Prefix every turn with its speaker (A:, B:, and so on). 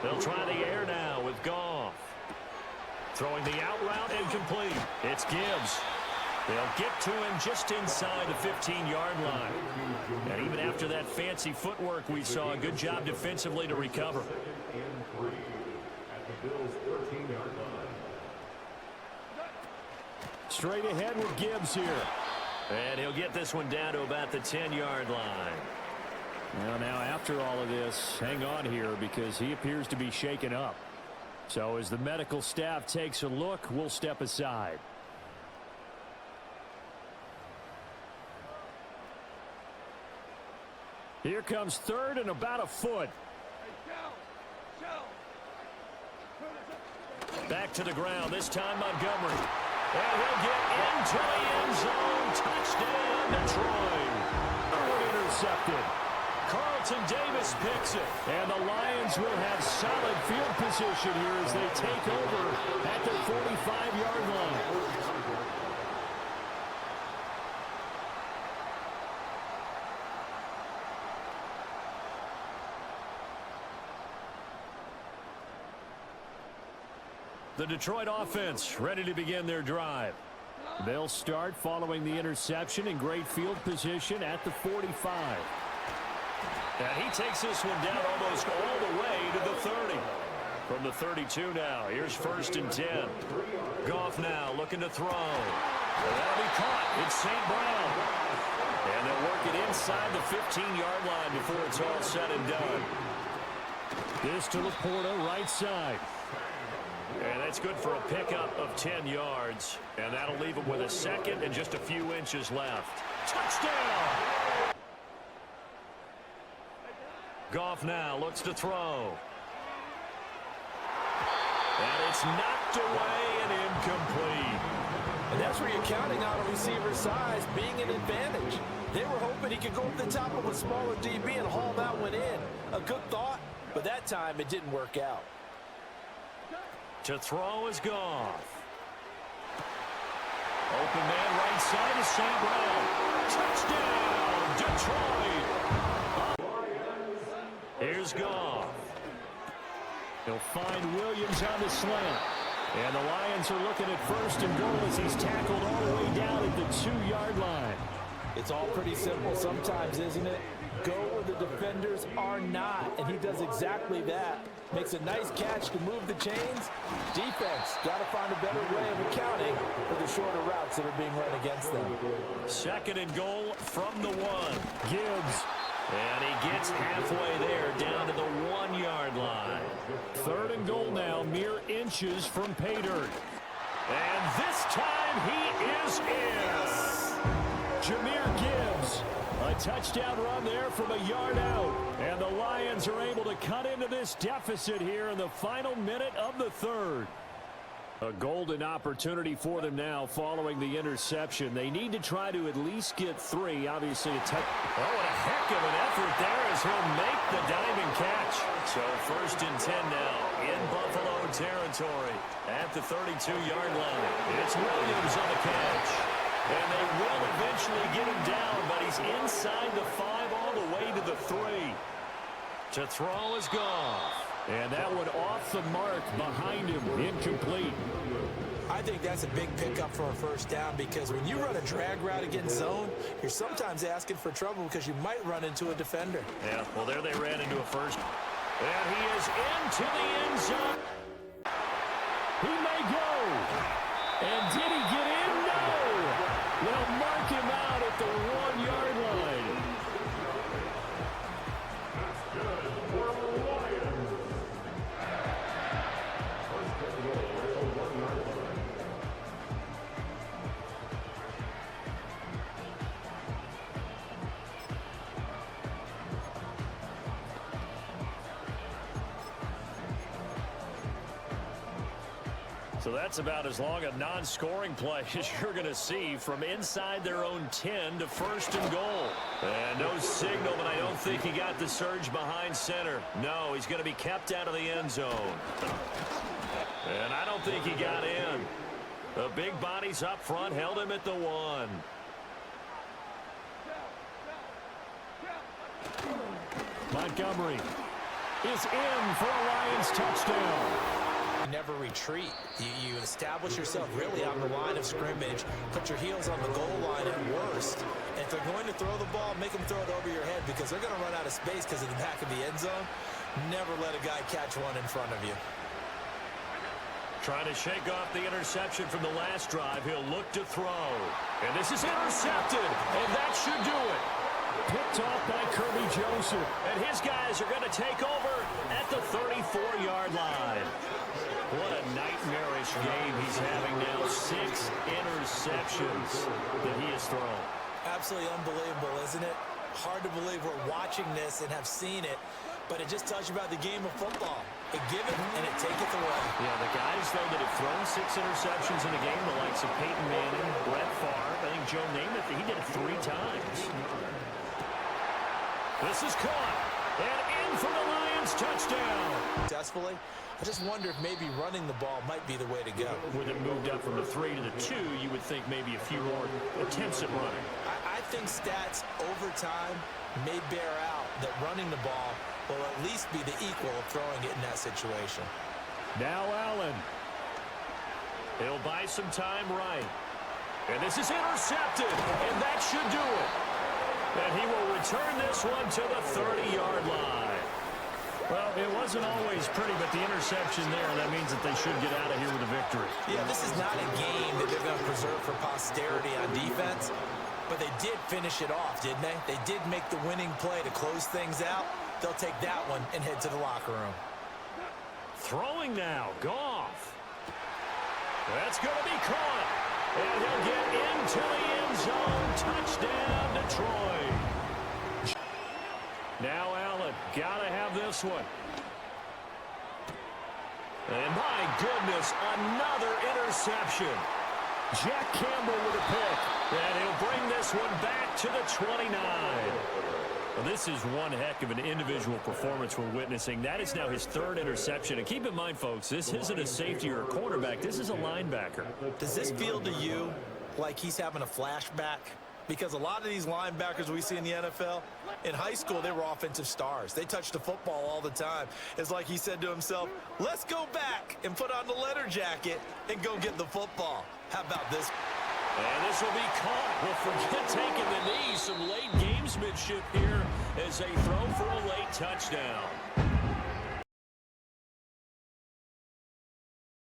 A: They'll try the air now with Goff. Throwing the out route incomplete. It's Gibbs. They'll get to him just inside the 15-yard line. And even after that fancy footwork we saw, a good job defensively to recover. Straight ahead with Gibbs here. And he'll get this one down to about the 10-yard line. Well, now after all of this, hang on here because he appears to be shaken up. So as the medical staff takes a look, we'll step aside. Here comes third and about a foot. Back to the ground, this time Montgomery. And he'll get into the end zone. Touchdown, Detroit. Intercepted. Carlton Davis picks it. And the Lions will have solid field position here as they take over at their 45-yard line. The Detroit offense ready to begin their drive. They'll start following the interception in great field position at the 45. And he takes this one down almost all the way to the 30. From the 32 now, here's 1st and 10. Goff now looking to throw. And that'll be caught. It's St. Brown. And they'll work it inside the 15-yard line before it's all said and done. This to Laporta, right side. And that's good for a pickup of 10 yards. And that'll leave him with a second and just a few inches left. Touchdown! Goff now looks to throw. And it's knocked away and incomplete.
B: And that's where you're counting on a receiver's size being an advantage. They were hoping he could go over the top of a smaller DB and haul that one in. A good thought, but that time it didn't work out.
A: To throw is Goff. Open man right side is St. Brown. Touchdown, Detroit. Here's Goff. He'll find Williams on the slant. And the Lions are looking at 1st and goal as he's tackled all the way down at the 2-yard line.
B: It's all pretty simple sometimes, isn't it? Go where the defenders are not, and he does exactly that. Makes a nice catch to move the chains. Defense got to find a better way of accounting for the shorter routes that are being run against them.
A: 2nd and goal from the 1. Gibbs. And he gets halfway there down to the 1-yard line. 3rd and goal now, mere inches from pay dirt. And this time he is in. Jahmyr Gibbs. A touchdown run there from a yard out. And the Lions are able to cut into this deficit here in the final minute of the 3rd. A golden opportunity for them now following the interception. They need to try to at least get 3. Obviously, a touch. Oh, what a heck of an effort there as he'll make the diving catch. So 1st and 10 now in Buffalo territory at the 32-yard line. It's Williams on the catch. And they will eventually get him down, but he's inside the 5 all the way to the 3. To throw is Goff. And that one off the mark behind him, incomplete.
B: I think that's a big pickup for a 1st down because when you run a drag route against zone, you're sometimes asking for trouble because you might run into a defender.
A: Yeah, well, there they ran into a 1st. And he is into the end zone. He may go. And did he get in? No. They'll mark him out at the 1-yard line. So that's about as long a non-scoring play as you're going to see from inside their own 10 to 1st and goal. And no signal, but I don't think he got the surge behind center. No, he's going to be kept out of the end zone. And I don't think he got in. The big bodies up front held him at the 1. Montgomery is in for a Lions Lions touchdown.
B: You never retreat. You establish yourself really on the line of scrimmage, put your heels on the goal line at worst. And if they're going to throw the ball, make them throw it over your head because they're going to run out of space because of the back of the end zone. Never let a guy catch one in front of you.
A: Trying to shake off the interception from the last drive. He'll look to throw. And this is intercepted, and that should do it. Picked off by Kirby Joseph. And his guys are going to take over at the 34-yard line. What a nightmarish game he's having now. 6 interceptions that he has thrown.
B: Absolutely unbelievable, isn't it? Hard to believe we're watching this and have seen it, but it just tells you about the game of football. It give it and it take it away.
A: Yeah, the guys, though, that have thrown 6 interceptions in a game, the likes of Peyton Manning, Brett Favre, I think Joe Namath, he did it 3 times. This is caught, and in for the Lions touchdown.
B: Successfully, I just wonder if maybe running the ball might be the way to go.
A: With it moved up from the 3 to the 2, you would think maybe a few more attempts at running.
B: I think stats over time may bear out that running the ball will at least be the equal of throwing it in that situation.
A: Now Allen. He'll buy some time right. And this is intercepted, and that should do it. And he will return this one to the 30-yard line. Well, it wasn't always pretty, but the interception there, that means that they should get out of here with a victory.
B: Yeah, this is not a game that they're going to preserve for posterity on defense, but they did finish it off, didn't they? They did make the winning play to close things out. They'll take that one and head to the locker room.
A: Throwing now, Goff. That's going to be caught. And he'll get into the end zone. Touchdown, Detroit. Now Allen, gotta have this one. And my goodness, another interception. Jack Campbell with a pick. And he'll bring this one back to the 29. Well, this is one heck of an individual performance we're witnessing. That is now his 3rd interception. And keep in mind, folks, this isn't a safety or a cornerback. This is a linebacker.
B: Does this feel to you like he's having a flashback? Because a lot of these linebackers we see in the NFL, in high school, they were offensive stars. They touched the football all the time. It's like he said to himself, let's go back and put on the leather jacket and go get the football. How about this?
A: And this will be caught. Well, forget taking the knee. Some late gamesmanship here as they throw for a late touchdown.